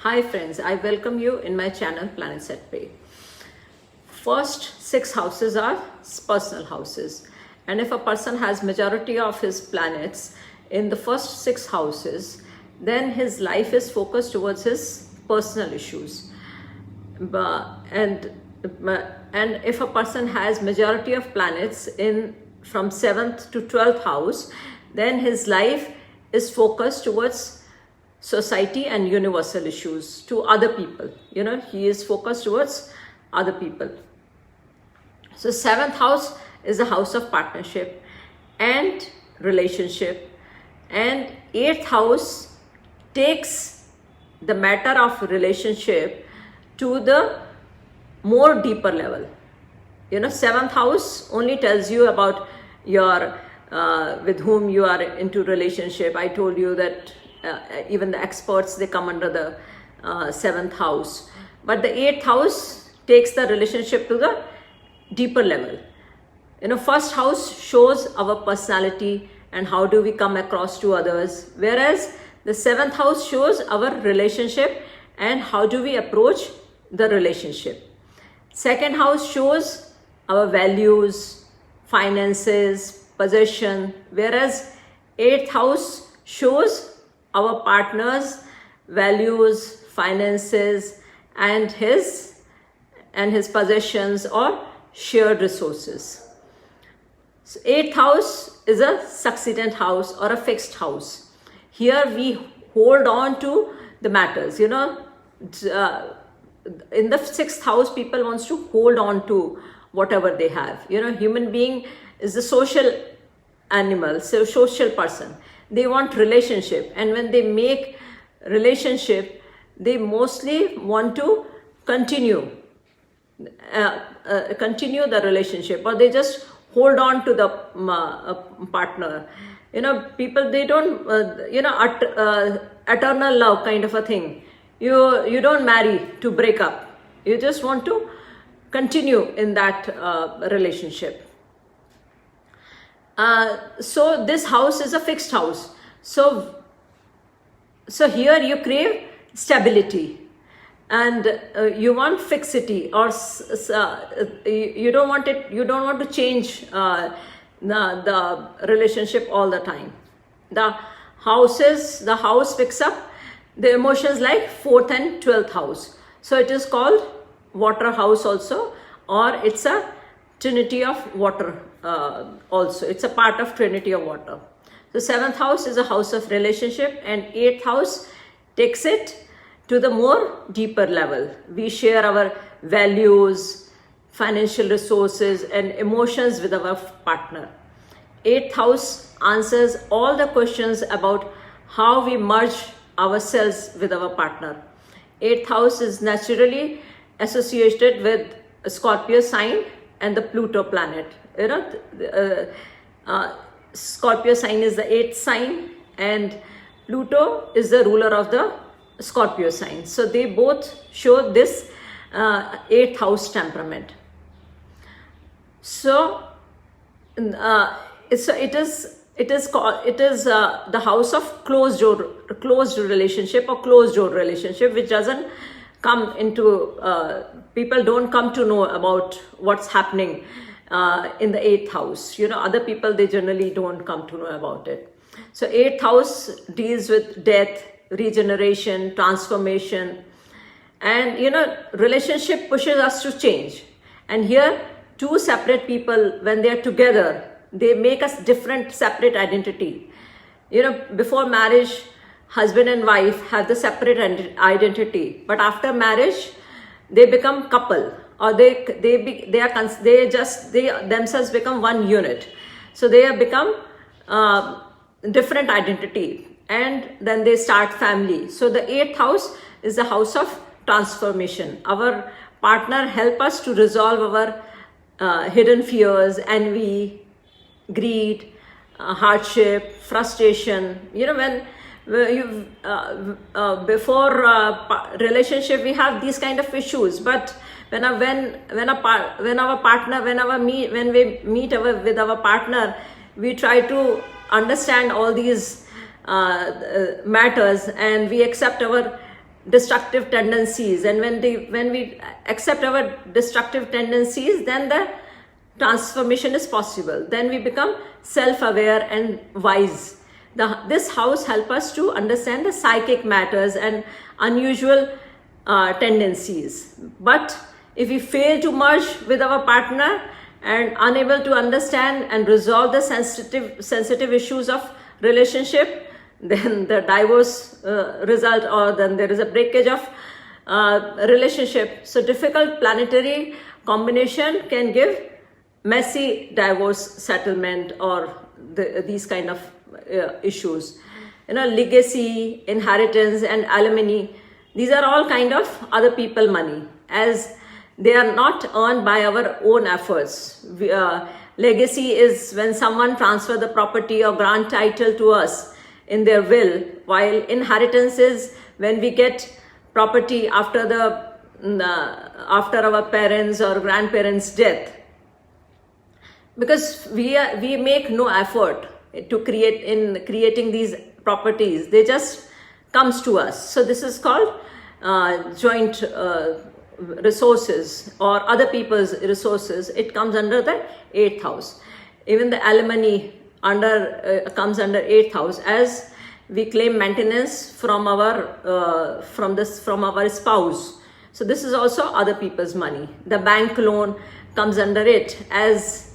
Hi friends, I welcome you in my channel Planetsatplay. First 6 houses are personal houses, and if a person has majority of his planets in the first 6 houses, then his life is focused towards his personal issues. And if a person has majority of planets in from 7th to 12th house, then his life is focused towards society and universal issues to other people. He is focused towards other people. So 7th house is a house of partnership and relationship, and 8th house takes the matter of relationship to the more deeper level. 7th house only tells you about your with whom you are into relationship. I told you that even the experts, they come under the 7th house, but the 8th house takes the relationship to the deeper level. First house shows our personality and how do we come across to others, whereas the 7th house shows our relationship and how do we approach the relationship. Second house shows our values, finances, possession, whereas 8th house shows our partner's values, finances, and his possessions or shared resources. So 8th house is a succedent house or a fixed house. Here we hold on to the matters. In the 6th house, people wants to hold on to whatever they have. Human being is a social animal, so social person. They want relationship, and when they make relationship, they mostly want to continue the relationship, or they just hold on to the partner. People, they don't eternal love kind of a thing. You don't marry to break up. You just want to continue in that relationship. So this house is a fixed house. So here you crave stability, and you want fixity, or you don't want it. You don't want to change the relationship all the time. The house picks up the emotions like 4th and 12th house. So it is called water house also, or it's a trinity of water also. It's a part of trinity of water. So 7th house is a house of relationship, and 8th house takes it to the more deeper level. We share our values, financial resources, and emotions with our partner. 8th house answers all the questions about how we merge ourselves with our partner. 8th house is naturally associated with a Scorpio sign and the Pluto planet. Scorpio sign is the 8th sign, and Pluto is the ruler of the Scorpio sign. So they both show this 8th house temperament. So it is the house of closed relationship or closed door relationship, which doesn't come into people don't come to know about what's happening in the 8th house. Other people, they generally don't come to know about it. So 8th house deals with death, regeneration, transformation, and relationship pushes us to change. And here, two separate people, when they are together, they make us different, separate identity. Before marriage, husband and wife have the separate identity, but after marriage, they become couple, or they themselves become one unit. So they have become different identity, and then they start family. So the 8th house is the house of transformation. Our partner help us to resolve our hidden fears, envy, greed, hardship, frustration. When before relationship, we have these kind of issues, but when we meet with our partner, we try to understand all these matters, and we accept our destructive tendencies, and when we accept our destructive tendencies, then the transformation is possible. Then we become self-aware and wise. This house helps us to understand the psychic matters and unusual tendencies. But if we fail to merge with our partner and unable to understand and resolve the sensitive issues of relationship, then the divorce result, or then there is a breakage of relationship. So difficult planetary combination can give messy divorce settlement or these kind of issues. Legacy, inheritance, and alimony, these are all kind of other people money, as they are not earned by our own efforts. Legacy is when someone transfers the property or grant title to us in their will, while inheritance is when we get property after our parents or grandparents' death. Because we make no effort to creating these properties, they just comes to us. So this is called joint resources or other people's resources. It comes under the 8th house. Even the alimony comes under 8th house, as we claim maintenance from our spouse. So this is also other people's money. The bank loan comes under it, as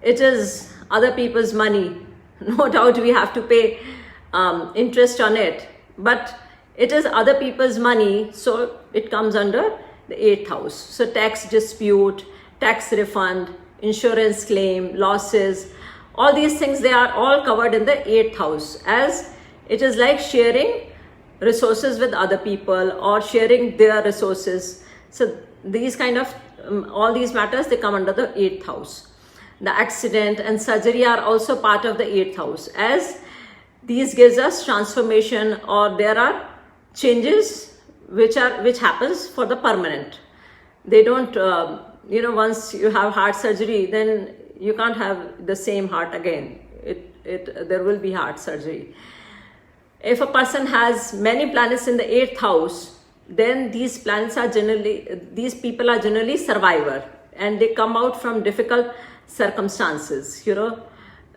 it is other people's money. No doubt we have to pay interest on it, but it is other people's money, so it comes under the 8th house. So tax dispute, tax refund, insurance claim, losses, all these things, they are all covered in the 8th house, as it is like sharing resources with other people or sharing their resources. So these kind of all these matters, they come under the 8th house. The accident and surgery are also part of the 8th house, as these gives us transformation, or there are changes which happens for the permanent. They don't once you have heart surgery, then you can't have the same heart again. There will be heart surgery. If a person has many planets in the 8th house, then these people are generally survivor, and they come out from difficult circumstances.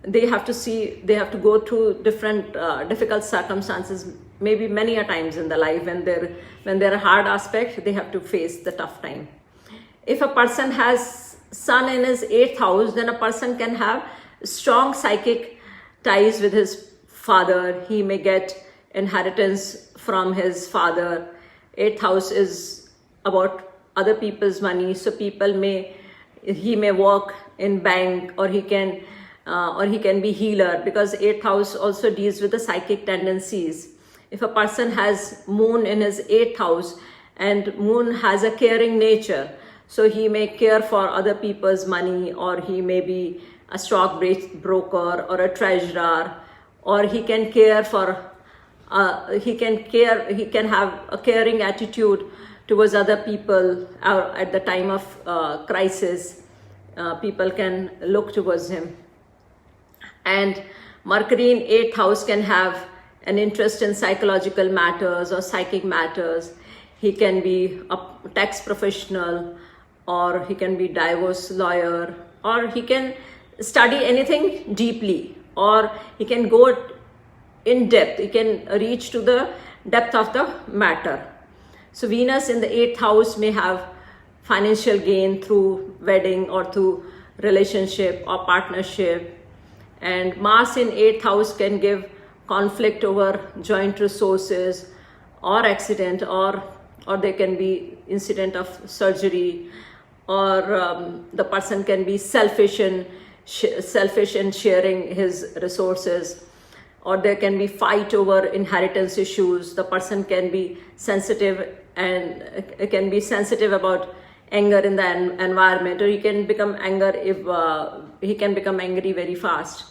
They have to go through different difficult circumstances, maybe many a times in the life. When they're a hard aspect, they have to face the tough time. If a person has sun in his 8th house, then a person can have strong psychic ties with his father. He may get inheritance from his father. 8th house is about other people's money, so he may work in bank, or he can be healer, because 8th house also deals with the psychic tendencies. If a person has moon in his 8th house, and moon has a caring nature, so he may care for other people's money, or he may be a stock broker or a treasurer, or he can care for he can have a caring attitude towards other people. At the time of crisis, people can look towards him. And Mercury in 8th house can have an interest in psychological matters or psychic matters. He can be a tax professional, or he can be divorce lawyer, or he can study anything deeply, or he can go in depth. He can reach to the depth of the matter. So Venus in the 8th house may have financial gain through wedding or through relationship or partnership. And Mars in 8th house can give conflict over joint resources or accident, or there can be incident of surgery, or the person can be selfish in sharing his resources, or there can be fight over inheritance issues. The person can be sensitive about anger in the environment, or he can become angry very fast.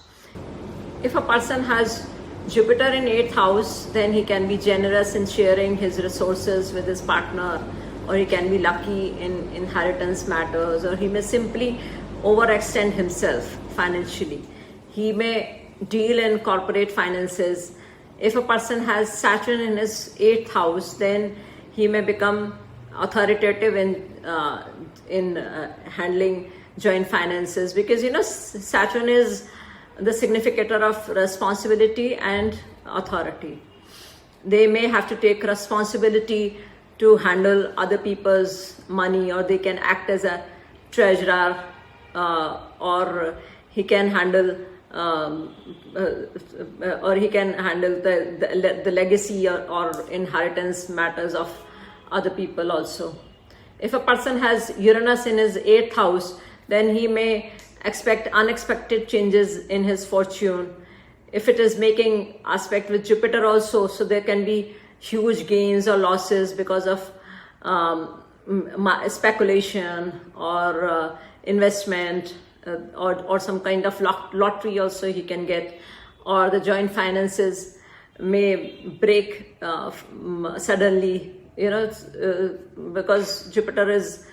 If a person has Jupiter in 8th house, then he can be generous in sharing his resources with his partner, or he can be lucky in inheritance matters, or he may simply overextend himself financially. He may deal in corporate finances. If a person has Saturn in his 8th house, then he may become authoritative in handling joint finances, because Saturn is the significator of responsibility and authority. They may have to take responsibility to handle other people's money, or they can act as a treasurer, or he can handle the legacy or inheritance matters of other people also. If a person has Uranus in his 8th house, then he may expect unexpected changes in his fortune. If it is making aspect with Jupiter also, so there can be huge gains or losses because of speculation or investment, or some kind of lottery also he can get, or the joint finances may break suddenly, because Jupiter is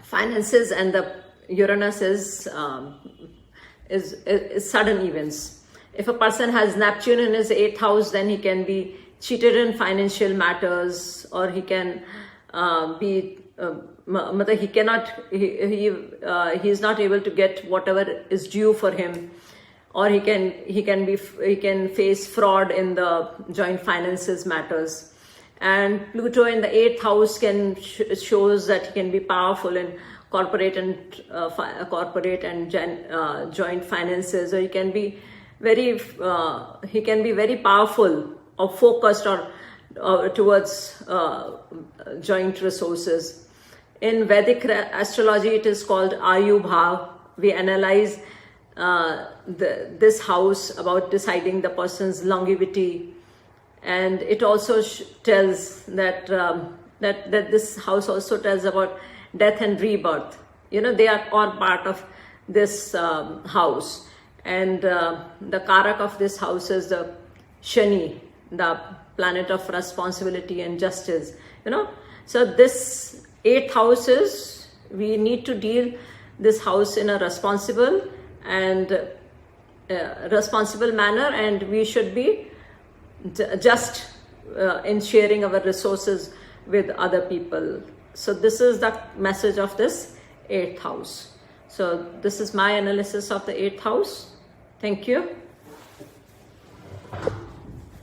finances and the Uranus is sudden events. If a person has Neptune in his 8th house, then he can be cheated in financial matters, or he can he is not able to get whatever is due for him, or he can face fraud in the joint finances matters. And Pluto in the 8th house shows that he can be powerful in corporate and joint finances, or he can be very powerful or focused or towards joint resources. In Vedic astrology, it is called Ayu Bhav. We analyze this house about deciding the person's longevity, and it also tells that that this house also tells about death and rebirth. They are all part of this house, and the Karak of this house is the Shani, the planet of responsibility and justice. So this 8th house is, we need to deal this house in a responsible manner, and we should be just in sharing our resources with other people. So this is the message of this 8th house. So this is my analysis of the 8th house. Thank you.